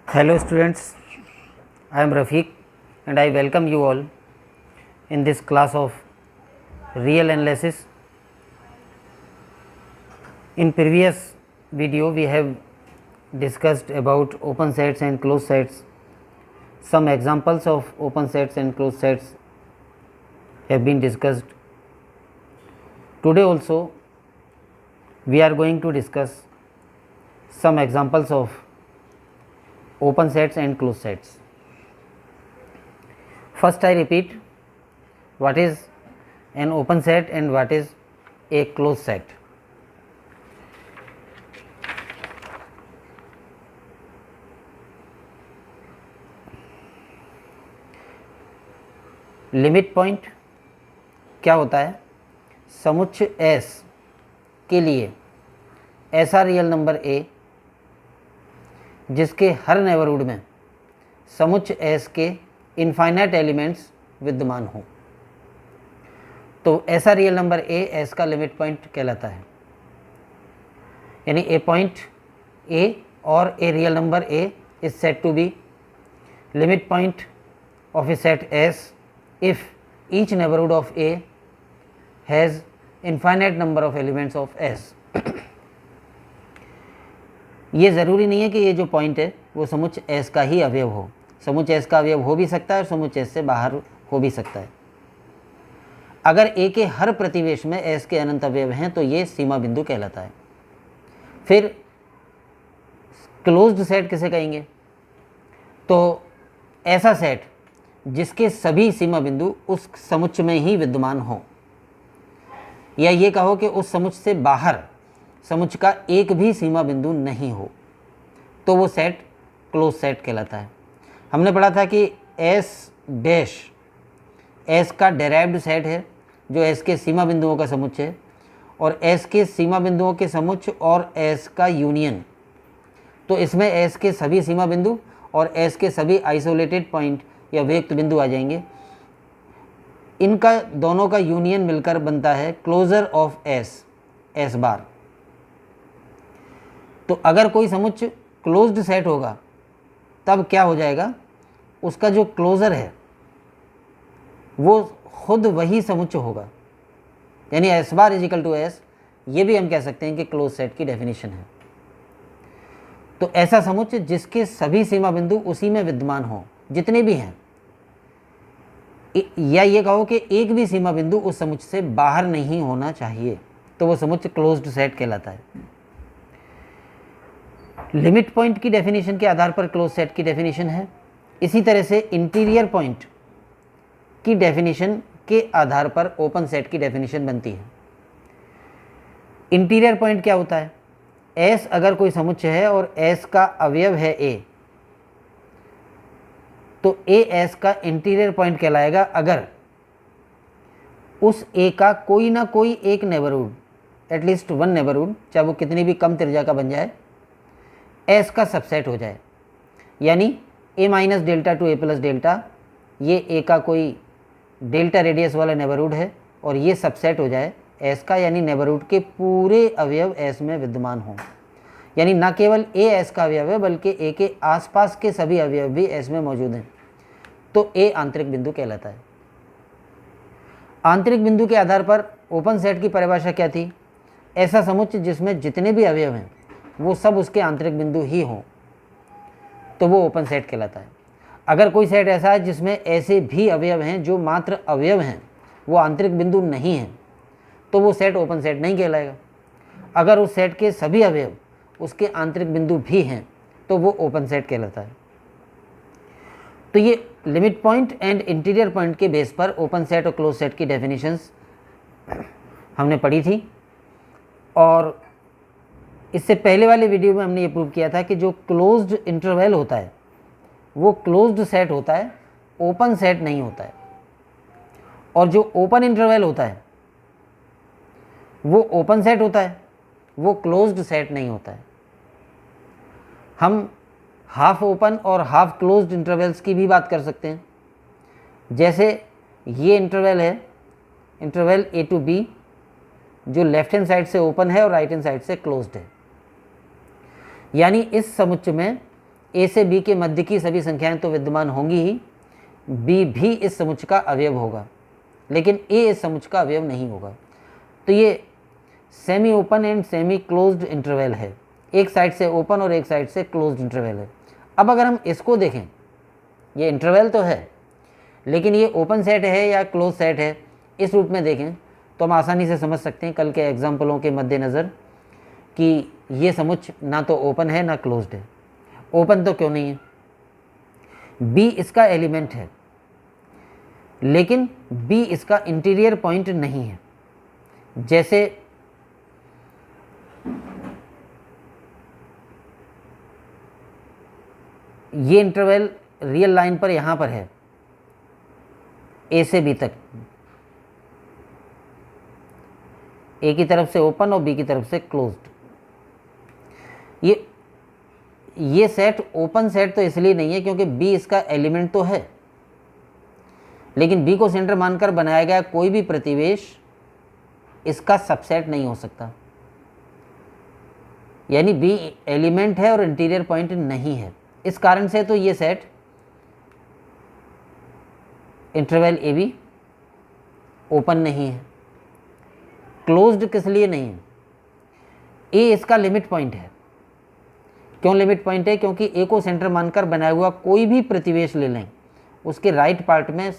Hello students, I am Rafiq and I welcome you all in this class of real analysis. In previous video we have discussed about open sets and closed sets. Some examples of open sets and closed sets have been discussed. Today also we are going to discuss some examples of open sets and closed sets. First I repeat, what is an open set and what is a closed set. Limit point क्या होता है? समुच्चय S के लिए ऐसा real number A जिसके हर neighbourhood में समुच्चय S के इनफाइनाइट एलिमेंट्स विद्यमान हों, तो ऐसा रियल नंबर A S का लिमिट पॉइंट कहलाता है। यानी ए पॉइंट A और a real number A is said to be limit point of a set S if each neighborhood of A has infinite number of elements of S. ये ज़रूरी नहीं है कि ये जो पॉइंट है वो समुच्चय S का ही अवयव हो। समुच्चय S का अवयव हो भी सकता है और समुच्चय S से बाहर हो भी सकता है। अगर A के हर प्रतिवेश में S के अनंत अवयव हैं तो ये सीमा बिंदु कहलाता है। फिर क्लोज्ड सेट किसे कहेंगे? तो ऐसा सेट जिसके सभी सीमा बिंदु उस समुच्चय में ही विद्यमान हो, या ये कहो कि उस समुच्चय से बाहर समुच्चय का एक भी सीमा बिंदु नहीं हो, तो वो सेट क्लोज सेट कहलाता है। हमने पढ़ा था कि S डैश S का डेराइव्ड सेट है जो S के सीमा बिंदुओं का समुच्चय है, और S के सीमा बिंदुओं के समुच्चय और S का यूनियन, तो इसमें S के सभी सीमा बिंदु और S के सभी आइसोलेटेड पॉइंट या व्यक्त बिंदु आ जाएंगे। इनका दोनों का यूनियन मिलकर बनता है क्लोजर ऑफ S बार। तो अगर कोई समुच्चय क्लोज्ड सेट होगा तब क्या हो जाएगा? उसका जो क्लोजर है वो खुद वही समुच्चय होगा, यानी S bar is equal to S। ये भी हम कह सकते हैं कि क्लोज सेट की डेफिनेशन है। तो ऐसा समुच्चय जिसके सभी सीमा बिंदु उसी में विद्यमान हो, जितने भी हैं, या ये कहो कि एक भी सीमा बिंदु उस समुच्चय से बाहर नहीं होना चाहिए, तो वो समुच्चय क्लोज्ड सेट कहलाता है। लिमिट पॉइंट की डेफिनेशन के आधार पर क्लोज सेट की डेफिनेशन है। इसी तरह से इंटीरियर पॉइंट की डेफिनेशन के आधार पर ओपन सेट की डेफिनेशन बनती है। इंटीरियर पॉइंट क्या होता है? S अगर कोई समुच्चय है और S का अवयव है A, तो A S का इंटीरियर पॉइंट कहलाएगा अगर उस A का कोई ना कोई एक नेबरहुड, एटलीस्ट वन नेबरहुड, चाहे वो कितनी भी कम त्रिज्या का बन जाए, S का सबसेट हो जाए। यानी A minus delta two A plus delta, ये A का कोई डेल्टा रेडियस वाला नेबरहुड है और ये सबसेट हो जाए S का, यानी नेबरहुड के पूरे अवयव S में विद्यमान हों। यानी न केवल A S का अवयव है बल्कि A के आसपास के सभी अवयव भी S में मौजूद हैं, तो A आंतरिक बिंदु कहलाता है। आंतरिक बिंदु के आधार पर ओपन सेट की परिभाषा क्या थी? ऐसा समुच्चय जिसमें जितने भी अवयव हैं वो सब उसके आंतरिक बिंदु ही हों, तो वो ओपन सेट कहलाता है। अगर कोई सेट ऐसा है जिसमें ऐसे भी अवयव हैं जो मात्र अवयव हैं, वो आंतरिक बिंदु नहीं हैं, तो वो सेट ओपन सेट नहीं कहलाएगा। अगर उस सेट के सभी अवयव उसके आंतरिक बिंदु भी हैं तो वो ओपन सेट कहलाता है। तो ये limit point and interior point के बेस पर ओपन सेट और क्लोज सेट की डेफिनेशंस हमने पढ़ी थी, और इससे पहले वाले वीडियो में हमने ये प्रूव किया था कि जो क्लोज्ड इंटरवल होता है वो क्लोज्ड सेट होता है, ओपन सेट नहीं होता है, और जो ओपन इंटरवल होता है वो ओपन सेट होता है, वो क्लोज्ड सेट नहीं होता है। हम हाफ ओपन और हाफ क्लोज्ड इंटरवल्स की भी बात कर सकते हैं। जैसे ये इंटरवल है, इंटरवल A to B, जो लेफ्ट हैंड साइड से ओपन है और राइट हैंड साइड से क्लोज्ड है। यानी इस समुच्चय में ए से बी के मध्य की सभी संख्याएं तो विद्यमान होंगी ही, बी भी इस समुच्चय का अवयव होगा, लेकिन ए इस समुच्चय का अवयव नहीं होगा। तो ये semi open and semi closed interval है, एक साइड से ओपन और एक साइड से क्लोज्ड इंटरवल है। अब अगर हम इसको देखें, ये इंटरवल तो है लेकिन ये ओपन सेट है या क्लोज सेट है, इस रूप में देखें तो हम आसानी से समझ सकते हैं कल के एग्जाम्पलों के मद्देनज़र कि ये समुच्चय ना तो ओपन है ना क्लोज्ड है। ओपन तो क्यों नहीं है, बी इसका एलिमेंट है लेकिन बी इसका इंटीरियर पॉइंट नहीं है। जैसे ये इंटरवल रियल लाइन पर यहां पर है, ए से बी तक, ए की तरफ से ओपन और बी की तरफ से क्लोज्ड। ये सेट ओपन सेट तो इसलिए नहीं है क्योंकि बी इसका एलिमेंट तो है, लेकिन बी को सेंटर मानकर बनाया गया कोई भी प्रतिवेश इसका सबसेट नहीं हो सकता। यानी बी एलिमेंट है और इंटीरियर पॉइंट नहीं है। इस कारण से तो ये set interval A be open नहीं है। क्लोज्ड किस लिए नहीं है, ए इसका लिमिट पॉइंट है। क्यों लिमिट पॉइंट है, क्योंकि ए को सेंटर मानकर बनाया हुआ कोई भी प्रतिवेश ले लें उसके राइट पार्ट में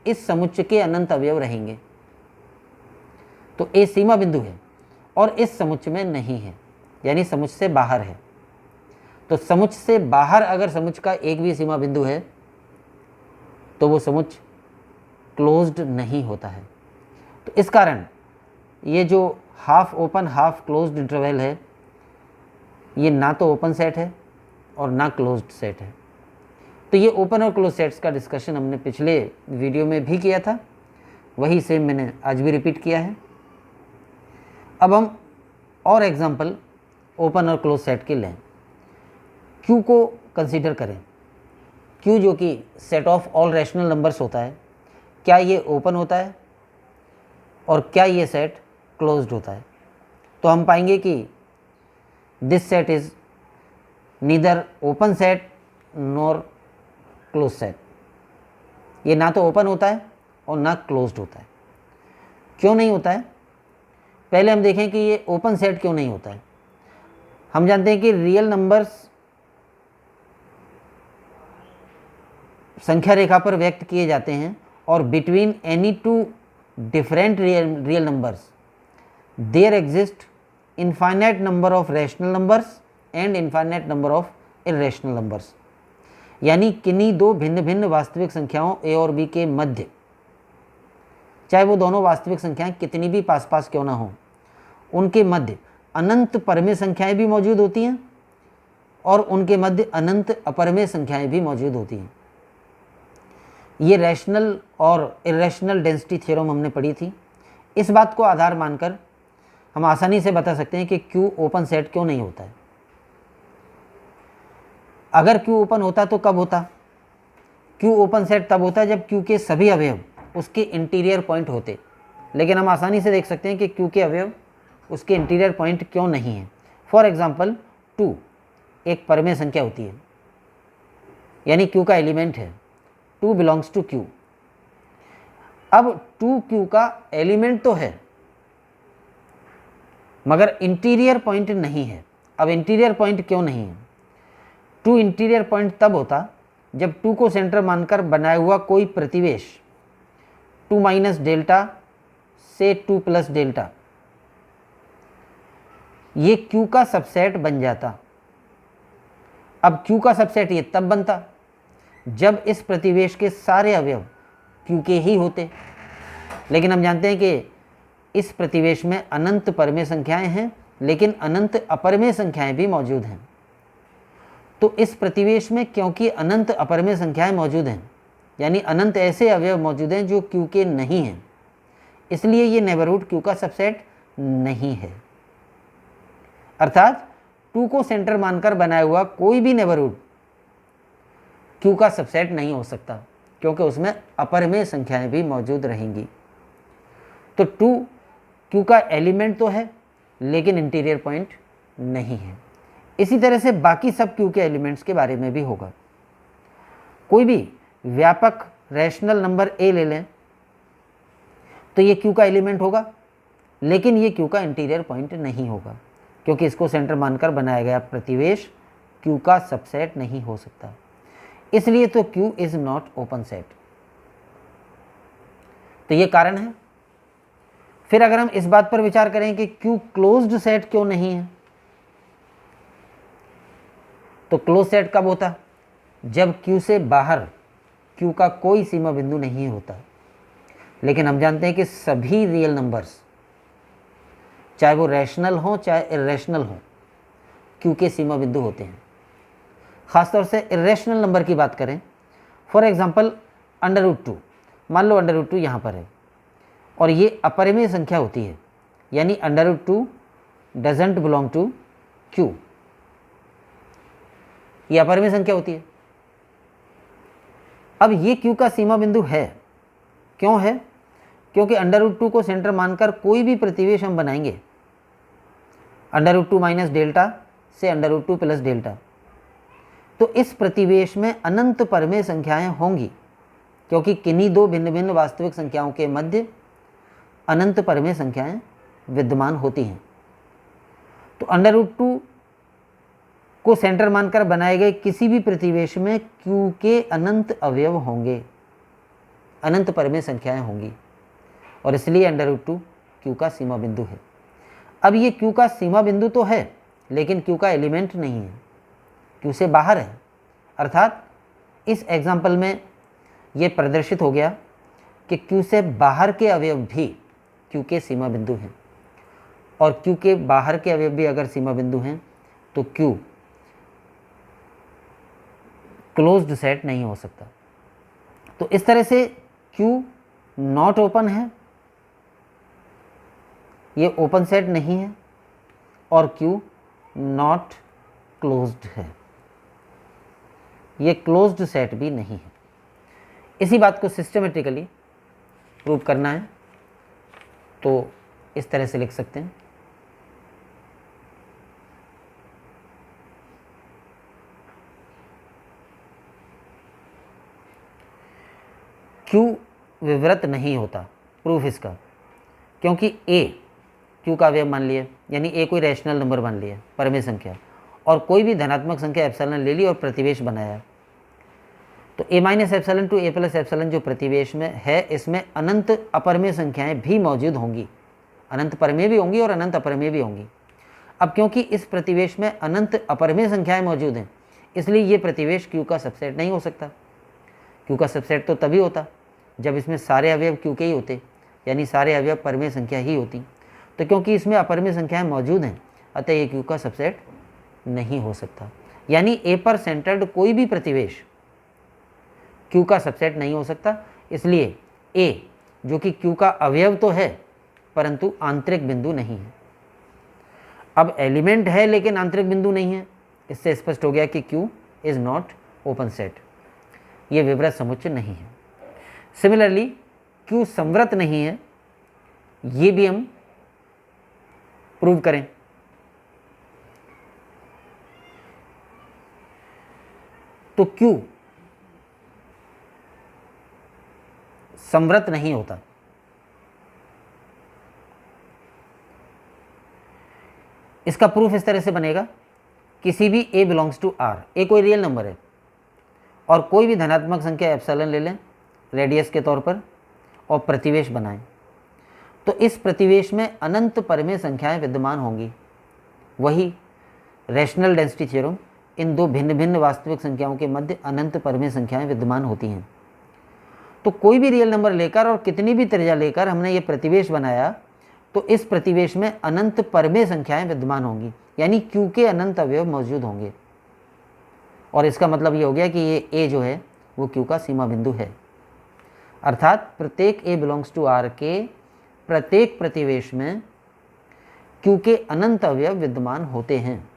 इस समुच्चय के अनंत अवयव रहेंगे। तो ए सीमा बिंदु है और इस समुच्चय में नहीं है, यानी समुच्चय से बाहर है। तो समुच्चय से बाहर अगर समुच्चय का एक भी सीमा बिंदु है तो वो समुच्चय क्लोज्ड नहीं होता है। तो इस कारण ये जो half open half closed interval है ये ना तो ओपन सेट है और ना क्लोज्ड सेट है। तो ये ओपन और क्लोज सेट्स का डिस्कशन हमने पिछले वीडियो में भी किया था, वही सेम मैंने आज भी रिपीट किया है। अब हम और एग्जांपल ओपन और क्लोज सेट के लें। क्यू को कंसीडर करें। क्यू जो कि set of all rational numbers होता है, क्या ये ओपन होता है और क्या ये सेट क्लोज्ड होता है? तो हम पाएंगे कि this set is neither open set nor close set. ये ना तो ओपन होता है और ना क्लोज्ड होता है। क्यों नहीं होता है? पहले हम देखें कि ये ओपन सेट क्यों नहीं होता है। हम जानते हैं कि रियल नंबर्स संख्या रेखा पर व्यक्त किए जाते हैं और between any two different real numbers there exist infinite number of rational numbers and infinite number of irrational numbers. यानी किन्हीं दो भिन्न भिन्न वास्तविक संख्याओं ए और बी के मध्य, चाहे वो दोनों वास्तविक संख्याएं कितनी भी पास पास क्यों ना हो, उनके मध्य अनंत परमेय संख्याएं भी मौजूद होती हैं और उनके मध्य अनंत अपरमेय संख्याएं भी मौजूद होती हैं। ये रैशनल और इर्रेशनल डेंसिटी थ्योरम हमने पढ़ी थी। इस बात को आधार मानकर हम आसानी से बता सकते हैं कि क्यू ओपन सेट क्यों नहीं होता है। अगर क्यू ओपन होता तो कब होता? क्यू ओपन सेट तब होता है जब क्यू के सभी अवयव उसके इंटीरियर पॉइंट होते। लेकिन हम आसानी से देख सकते हैं कि क्यू के अवयव उसके इंटीरियर पॉइंट क्यों नहीं है। फॉर एग्जाम्पल 2 एक परमेय संख्या होती है, यानी क्यू का एलिमेंट है। 2 बिलोंग्स टू क्यू। अब 2 क्यू का एलिमेंट तो है मगर इंटीरियर पॉइंट नहीं है। अब इंटीरियर पॉइंट क्यों नहीं है? 2 इंटीरियर पॉइंट तब होता जब 2 को सेंटर मानकर बनाया हुआ कोई प्रतिवेश 2 माइनस डेल्टा से 2 प्लस डेल्टा ये क्यू का सबसेट बन जाता। अब क्यू का सबसेट ये तब बनता जब इस प्रतिवेश के सारे अवयव क्यू के ही होते। लेकिन हम जानते हैं कि इस प्रतिवेश में अनंत परमेय संख्याएं हैं लेकिन अनंत अपरमेय संख्याएं भी मौजूद हैं। तो इस प्रतिवेश में क्योंकि अनंत अपरमेय संख्याएं मौजूद हैं, यानी अनंत ऐसे अवयव मौजूद हैं जो क्यू के नहीं हैं, इसलिए ये नेबरहुड क्यू का सबसेट नहीं है। अर्थात 2 को सेंटर मानकर बनाया हुआ कोई भी नेबरहुड क्यू का सबसेट नहीं हो सकता क्योंकि उसमें अपरमेय संख्याएं भी मौजूद रहेंगी। तो 2 क्यू का एलिमेंट तो है लेकिन इंटीरियर पॉइंट नहीं है। इसी तरह से बाकी सब Q के एलिमेंट्स के बारे में भी होगा। कोई भी व्यापक रैशनल नंबर A ले लें तो ये Q का एलिमेंट होगा, लेकिन ये Q का इंटीरियर पॉइंट नहीं होगा, क्योंकि इसको सेंटर मानकर बनाया गया प्रतिवेश Q का सबसेट नहीं हो सकता। इसलिए तो Q is not open set. तो ये कारण है। फिर अगर हम इस बात पर विचार करें कि Q क्लोज्ड सेट क्यों नहीं है, तो क्लोज सेट कब होता? जब Q से बाहर Q का कोई सीमा बिंदु नहीं होता। लेकिन हम जानते हैं कि सभी रियल नंबर्स, चाहे वो रैशनल हो चाहे इरेशनल हो, Q के सीमा बिंदु होते हैं। ख़ासतौर से इरेशनल नंबर की बात करें, फॉर एग्जांपल √2, मान लो √2 यहाँ पर है और ये अपरिमेय संख्या होती है, यानी √2 डजंट बिलोंग टू Q। ये अपरिमेय संख्या होती है। अब ये Q का सीमा बिंदु है। क्यों है? क्योंकि √2 को सेंटर मानकर कोई भी प्रतिवेश हम बनाएंगे, √2 माइनस डेल्टा से √2 प्लस डेल्टा, तो इस प्रतिवेश में अनंत परमेय संख्याएं होंगी, क्योंकि किन्हीं दो भिन्न भिन्न वास्तविक संख्याओं के मध्य अनंत परमेय संख्याएं विद्यमान होती हैं। तो √2 को सेंटर मानकर बनाए गए किसी भी प्रतिवेश में Q के अनंत अवयव होंगे, अनंत परमेय संख्याएं होंगी, और इसलिए √2 Q का सीमा बिंदु है। अब ये Q का सीमा बिंदु तो है, लेकिन Q का एलिमेंट नहीं है, Q से बाहर है। अर्थात इस एग्जाम्पल में ये प्रदर्शित हो गया कि Q से बाहर के अवयव भी Q के सीमा बिंदु हैं, और Q के बाहर के अवयव भी अगर सीमा बिंदु हैं तो Q क्लोज्ड सेट नहीं हो सकता। तो इस तरह से Q नॉट ओपन है, ये ओपन सेट नहीं है, और Q नॉट क्लोज्ड है, ये क्लोज्ड सेट भी नहीं है। इसी बात को सिस्टमेटिकली प्रूव करना है तो इस तरह से लिख सकते हैं। Q विवृत नहीं होता, प्रूफ इसका, क्योंकि A Q का अवयव मान लिया, यानी A कोई रैशनल नंबर मान लिया, परमेय संख्या, और कोई भी धनात्मक संख्या एप्सिलॉन ले ली और प्रतिवेश बनाया, तो A minus epsilon to A plus epsilon जो प्रतिवेश में है, इसमें अनंत अपरमेय संख्याएं भी मौजूद होंगी, अनंत परमेय भी होंगी और अनंत अपरमेय भी होंगी। अब क्योंकि इस प्रतिवेश में अनंत अपरमेय संख्याएं मौजूद हैं, इसलिए ये प्रतिवेश Q का सबसेट नहीं हो सकता। Q का सबसेट तो तभी होता जब इसमें सारे अवयव Q के ही होते, यानी सारे अवयव परमेय संख्या ही होती। तो क्योंकि इसमें अपरमेय संख्याएं मौजूद हैं, अतः ये Q का सबसेट नहीं हो सकता। यानी A पर सेंटर्ड कोई भी प्रतिवेश Q का सबसेट नहीं हो सकता। इसलिए A जो कि Q का अवयव तो है परंतु आंतरिक बिंदु नहीं है। अब एलिमेंट है लेकिन आंतरिक बिंदु नहीं है, इससे स्पष्ट हो गया कि Q is not open set, ये विवृत समुच्चय नहीं है। सिमिलरली Q संवृत नहीं है, ये भी हम प्रूव करें। तो Q संवृत नहीं होता। इसका प्रूफ इस तरह से बनेगा, किसी भी A belongs to R, A कोई रियल नंबर है और कोई भी धनात्मक संख्या एप्सिलॉन ले लें रेडियस के तौर पर और प्रतिवेश बनाएं, तो इस प्रतिवेश में अनंत परमेय संख्याएं विद्यमान होंगी। वही रैशनल डेंसिटी थ्योरम, इन दो भिन्न भिन्न वास्तविक संख्याओं के मध्य अनंत परमेय संख्याएं विद्यमान होती हैं। तो कोई भी रियल नंबर लेकर और कितनी भी त्रिज्या लेकर हमने ये प्रतिवेश बनाया, तो इस प्रतिवेश में अनंत परमेय संख्याएं विद्यमान होंगी, यानी Q के अनंत अवयव मौजूद होंगे। और इसका मतलब ये हो गया कि ये A जो है वो Q का सीमा बिंदु है। अर्थात प्रत्येक A बिलोंग्स टू R के प्रत्येक प्रतिवेश में Q के अनंत अवयव विद्यमान होते हैं।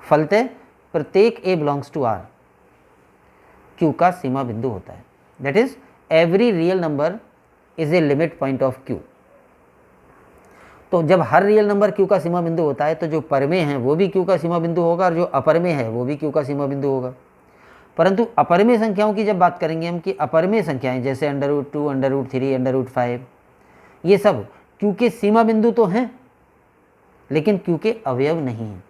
फलतः प्रत्येक A belongs to R Q का सीमा बिंदु होता है। That is every real number is a limit point of Q। तो जब हर रियल नंबर क्यू का सीमा बिंदु होता है तो जो परिमेय है वो भी क्यू का सीमा बिंदु होगा और जो अपरिमेय है वो भी क्यू का सीमा बिंदु होगा। परंतु अपरिमेय संख्याओं की जब बात करेंगे हम कि अपरिमेय संख्याएं जैसे √2, √3, √5 ये सब क्यू के सीमा बिंदु तो हैं लेकिन क्यू के अवयव नहीं हैं।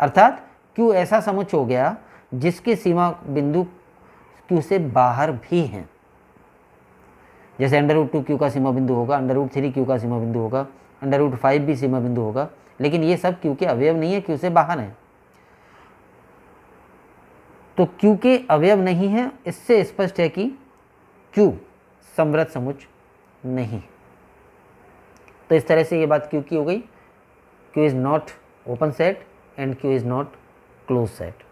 अर्थात क्यू ऐसा समुच्च हो गया जिसके सीमा बिंदु क्यू से बाहर भी हैं। जैसे √2 क्यू का सीमा बिंदु होगा, √3 क्यू का सीमा बिंदु होगा, √5 भी सीमा बिंदु होगा, लेकिन ये सब क्यू के अवयव नहीं है, क्यू से बाहर हैं। तो क्यू के अवयव नहीं है, इससे स्पष्ट है कि क्यू समवृत्त समुच्च नहीं। तो इस तरह से ये बात क्यू की हो गई। Q is not open set and Q is not close set.